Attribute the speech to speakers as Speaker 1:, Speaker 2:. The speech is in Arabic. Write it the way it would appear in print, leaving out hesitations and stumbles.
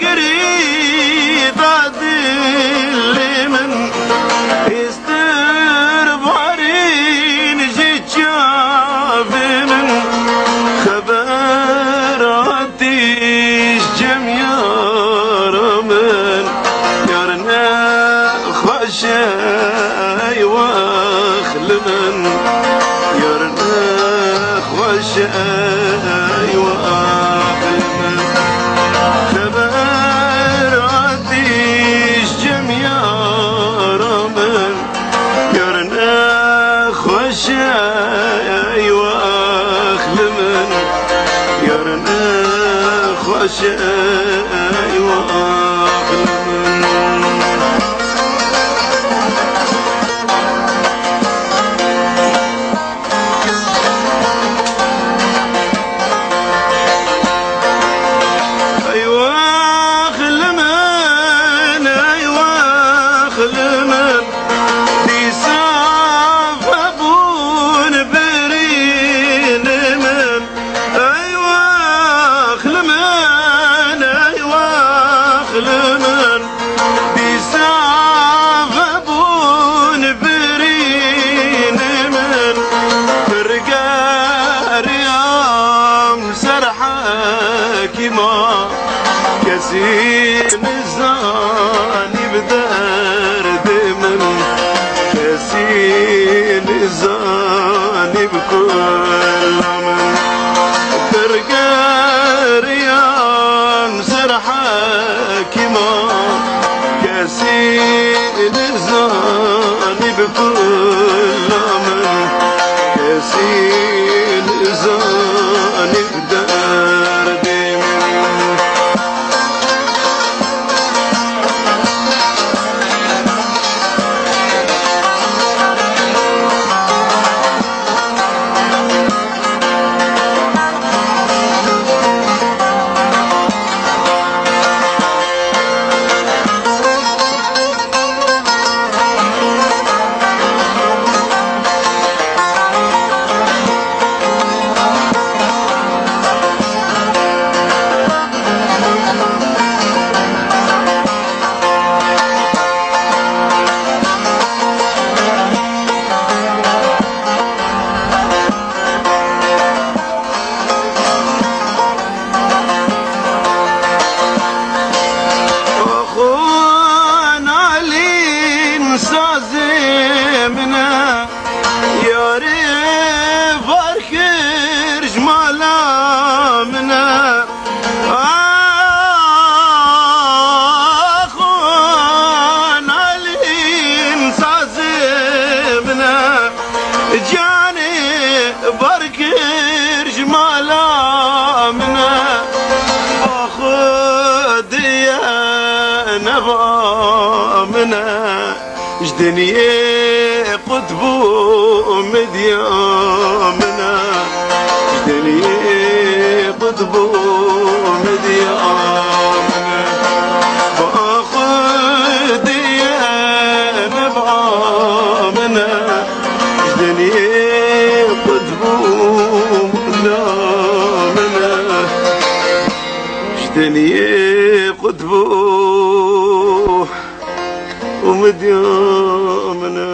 Speaker 1: قريب عدل من يستر بارين جيت شاف من خبر عديش جميار من يارنا خشاي واخل من يارنا خشاي واخل من خبر عديش جميار من يارنا خشاي واخل من يارنا خشاي واخل من كسين الزاني بدرد من كسين الزاني بكل من ترقى ريام سرحك ما كسين الزاني بكل من كسين الزاني بدرد سازمنا يا ريف اركر جمالا منا اخوان علين سازمنا جاني بركر جمالا منا اخذ يا نبا منا جدنيا قطبو مديامنا جدنيا قطبو مديامنا باخذ يا نبع منا جدنيا قطبو مديامنا جدنيا قطبو ومديامنا